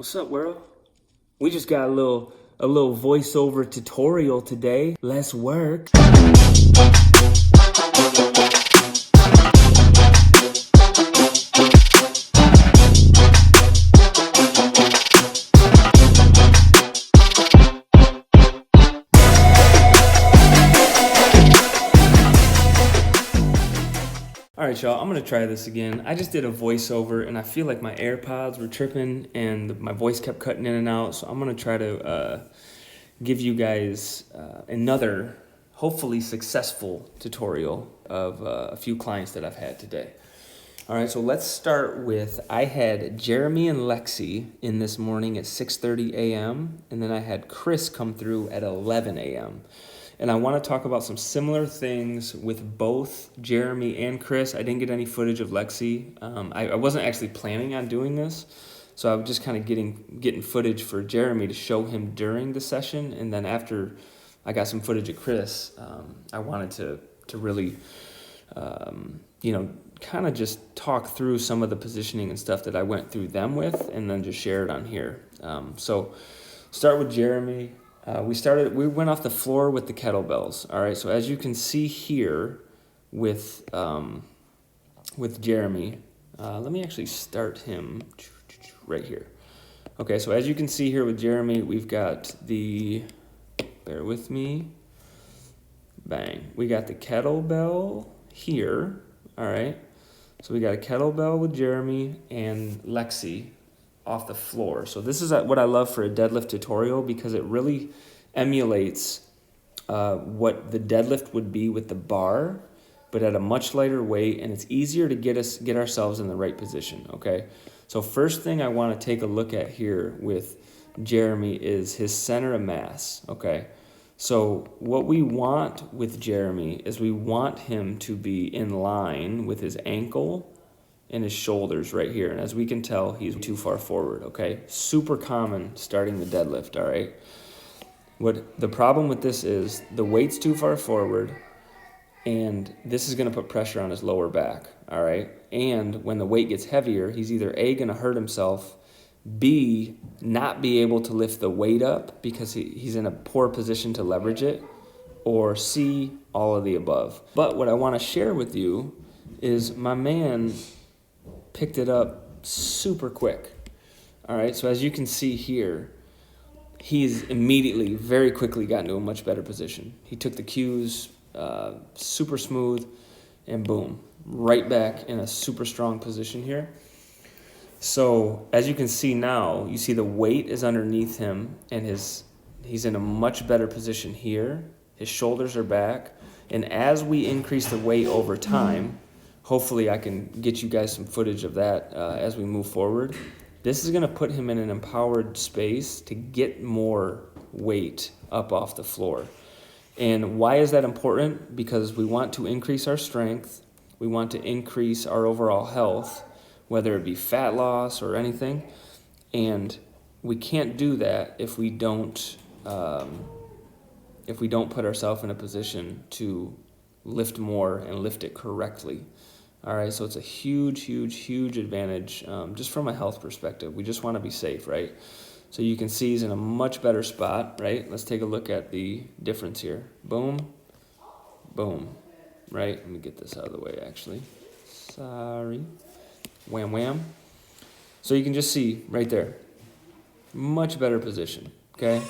What's up, world? We just got a little voiceover tutorial today. Let's work. All right, y'all, I'm gonna try this again. I just did a voiceover and I feel like my AirPods were tripping and my voice kept cutting in and out. So I'm gonna try to give you guys another hopefully successful tutorial of a few clients that I've had today. All right, so let's start with, I had Jeremy and Lexi in this morning at 6:30 a.m. and then I had Chris come through at 11 a.m. And I want to talk about some similar things with both Jeremy and Chris. I didn't get any footage of Lexi. I wasn't actually planning on doing this, so I was just kind of getting footage for Jeremy to show him during the session. And then after I got some footage of Chris, I wanted to really, kind of just talk through some of the positioning and stuff that I went through them with, and then just share it on here. So start with Jeremy. We went off the floor with the kettlebells. All right, so as you can see here with Jeremy, let me actually start him right here. Okay, so as you can see here with Jeremy, we've got bear with me, bang. We got the kettlebell here, all right? So we got a kettlebell with Jeremy and Lexi off the floor. So this is what I love for a deadlift tutorial, because it really emulates what the deadlift would be with the bar, but at a much lighter weight, and it's easier to get ourselves in the right position, okay? So first thing I want to take a look at here with Jeremy is his center of mass, okay? So what we want with Jeremy is we want him to be in line with his ankle and his shoulders right here. And as we can tell, he's too far forward, okay? Super common starting the deadlift, all right? What the problem with this is, the weight's too far forward, and this is gonna put pressure on his lower back, all right? And when the weight gets heavier, he's either A, gonna hurt himself, B, not be able to lift the weight up because he's in a poor position to leverage it, or C, all of the above. But what I wanna share with you is my man picked it up super quick. All right, so as you can see here, he's immediately, very quickly got into a much better position. He took the cues super smooth, and boom, right back in a super strong position here. So as you can see now, you see the weight is underneath him, and he's in a much better position here. His shoulders are back, and as we increase the weight over time, hopefully I can get you guys some footage of that as we move forward. This is going to put him in an empowered space to get more weight up off the floor. And why is that important? Because we want to increase our strength. We want to increase our overall health, whether it be fat loss or anything. And we can't do that if we don't put ourselves in a position to lift more and lift it correctly. All right, so it's a huge, huge, huge advantage just from a health perspective. We just want to be safe, right? So you can see he's in a much better spot, right? Let's take a look at the difference here. Boom, boom, right? Let me get this out of the way, actually. Sorry. Wham, wham. So you can just see right there, much better position, okay?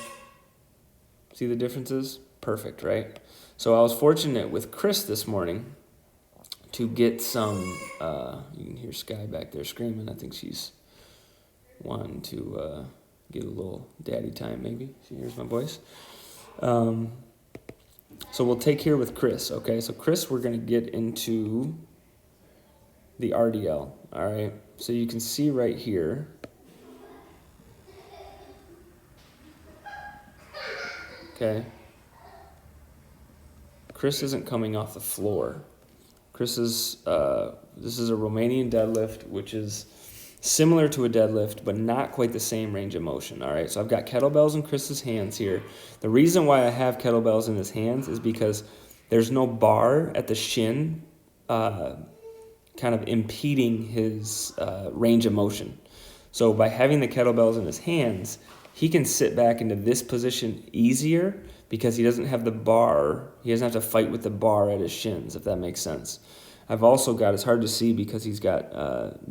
See the differences? Perfect, right? So I was fortunate with Chris this morning to get some, you can hear Sky back there screaming. I think she's wanting to get a little daddy time, maybe. She hears my voice. So we'll take here with Chris, okay? So Chris, we're going to get into the RDL, all right? So you can see right here, okay? Chris isn't coming off the floor. This is a Romanian deadlift, which is similar to a deadlift, but not quite the same range of motion, all right? So I've got kettlebells in Chris's hands here. The reason why I have kettlebells in his hands is because there's no bar at the shin kind of impeding his range of motion. So by having the kettlebells in his hands, he can sit back into this position easier because he doesn't have the bar. He doesn't have to fight with the bar at his shins, if that makes sense. I've also got, it's hard to see because he's got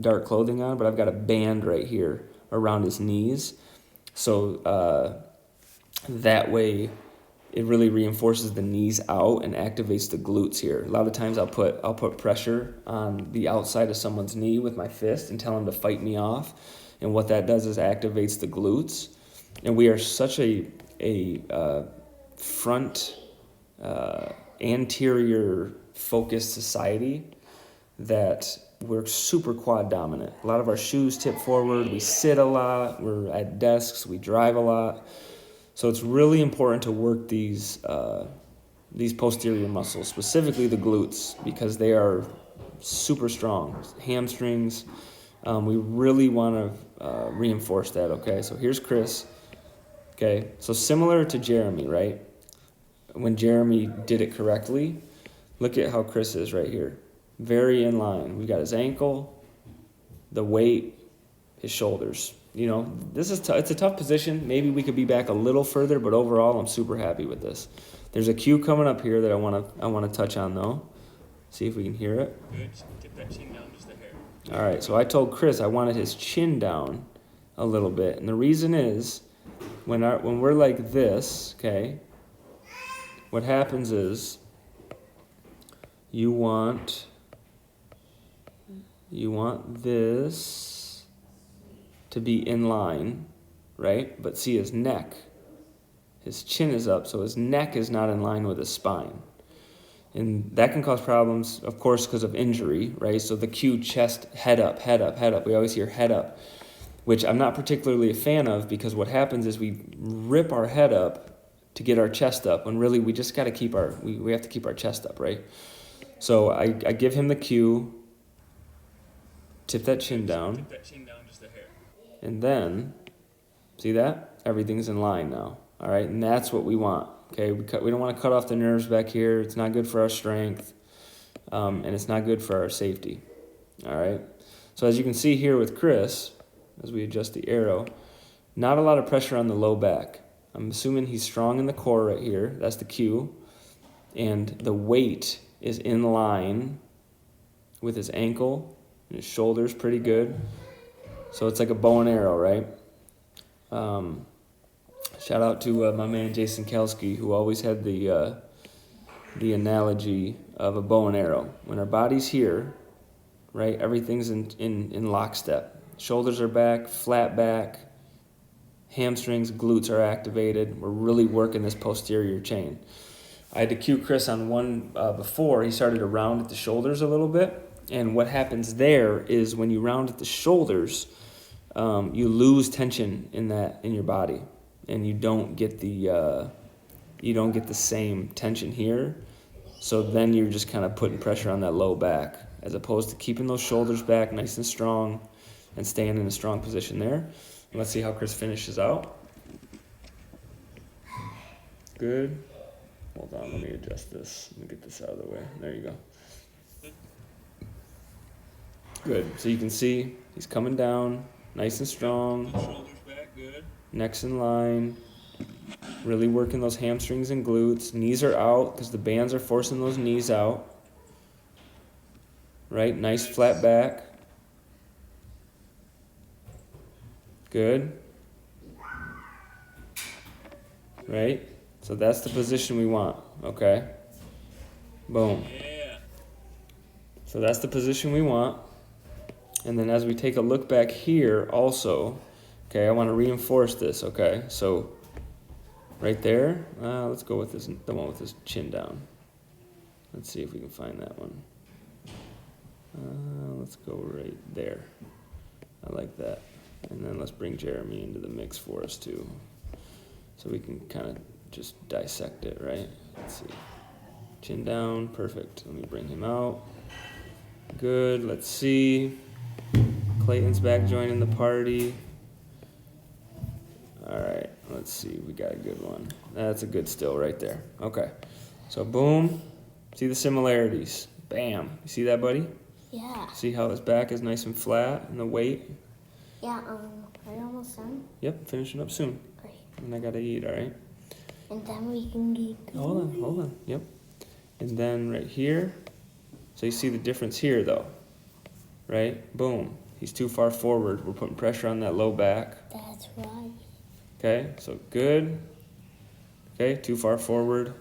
dark clothing on, but I've got a band right here around his knees. So that way it really reinforces the knees out and activates the glutes here. A lot of times I'll put pressure on the outside of someone's knee with my fist and tell them to fight me off. And what that does is activates the glutes. And we are such a front anterior focused society that we're super quad dominant. A lot of our shoes tip forward, we sit a lot, we're at desks, we drive a lot. So it's really important to work these posterior muscles, specifically the glutes, because they are super strong. Hamstrings, we really want to reinforce that, okay? So here's Chris, okay? So similar to Jeremy, right? When Jeremy did it correctly, look at how Chris is right here. Very in line. We got his ankle, the weight, his shoulders. You know, this is it's a tough position. Maybe we could be back a little further, but overall, I'm super happy with this. There's a cue coming up here that I want to touch on though. See if we can hear it. Good. Tip that chin down just a hair. All right. So I told Chris I wanted his chin down a little bit, and the reason is when we're like this, okay. What happens is you want this to be in line, right? But see his neck, his chin is up, so his neck is not in line with his spine. And that can cause problems, of course, because of injury, right? So the cue chest, head up, head up, head up. We always hear head up, which I'm not particularly a fan of because what happens is we rip our head up to get our chest up when really we just got to keep we have to keep our chest up, right? So I give him the cue, tip that chin down. Tip that chin down just a hair. And then, see that? Everything's in line now, all right? And that's what we want, okay? We don't want to cut off the nerves back here. It's not good for our strength, and it's not good for our safety, all right? So as you can see here with Chris, as we adjust the arrow, not a lot of pressure on the low back. I'm assuming he's strong in the core right here. That's the cue. And the weight is in line with his ankle and his shoulders pretty good. So it's like a bow and arrow, right? Shout out to my man Jason Kelsky, who always had the analogy of a bow and arrow. When our body's here, right, everything's in lockstep. Shoulders are back, flat back, hamstrings, glutes are activated. We're really working this posterior chain. I had to cue Chris on one before. He started to round at the shoulders a little bit. And what happens there is when you round at the shoulders, you lose tension in your body, and you don't get the same tension here. So then you're just kind of putting pressure on that low back, as opposed to keeping those shoulders back nice and strong, and staying in a strong position there. And let's see how Chris finishes out. Good. Hold on, let me adjust this. Let me get this out of the way. There you go. Good. So you can see he's coming down, nice and strong. Shoulders back, good. Neck's in line. Really working those hamstrings and glutes. Knees are out because the bands are forcing those knees out. Right? Nice flat back. Good. Right? So that's the position we want. Okay? Boom. Yeah. So that's the position we want. And then as we take a look back here also, okay, I want to reinforce this, okay? So right there, let's go with the one with his chin down. Let's see if we can find that one. Let's go right there. I like that. And then let's bring Jeremy into the mix for us too. So we can kind of just dissect it, right? Let's see. Chin down, perfect. Let me bring him out. Good, let's see. Clayton's back joining the party. All right, let's see. We got a good one. That's a good still right there. Okay, so boom. See the similarities. Bam. You see that, buddy? Yeah. See how his back is nice and flat and the weight? Yeah, are you almost done? Yep, finishing up soon. Great. And I gotta eat, all right? And then we can get Hold on, yep. And then right here, so you see the difference here though, right? Boom, he's too far forward. We're putting pressure on that low back. That's right. Okay, so good. Okay, too far forward.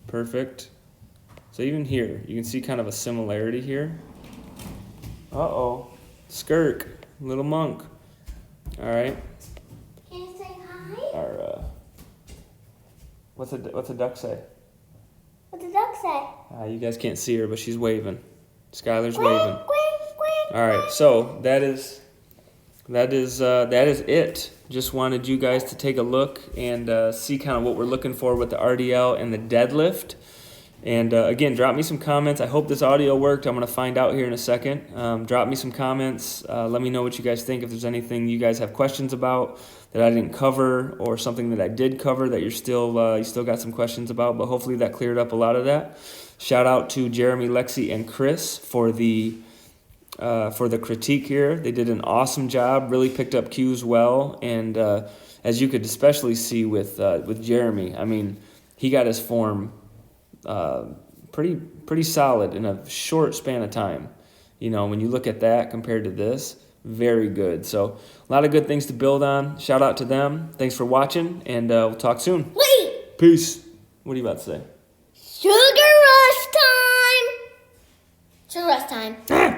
Perfect. So even here, you can see kind of a similarity here. Uh-oh, Skirk, little monk. All right, Can you say hi? our, what's a duck say? What did the duck say? You guys can't see her, but she's waving. Skylar's Quack, waving. quack, quack. All right, so that is it. Just wanted you guys to take a look and see kind of what we're looking for with the RDL and the deadlift. And again, drop me some comments. I hope this audio worked. I'm gonna find out here in a second. Drop me some comments. Let me know what you guys think. If there's anything you guys have questions about that I didn't cover, or something that I did cover that you still got some questions about. But hopefully that cleared up a lot of that. Shout out to Jeremy, Lexi, and Chris for the critique here. They did an awesome job. Really picked up cues well, and as you could especially see with Jeremy, I mean, he got his form pretty solid in a short span of time. You know, when you look at that compared to this, very good. So a lot of good things to build on. Shout out to them. Thanks for watching, and we'll talk soon. Wait! Peace. What are you about to say? Sugar rush time! Sugar rush time.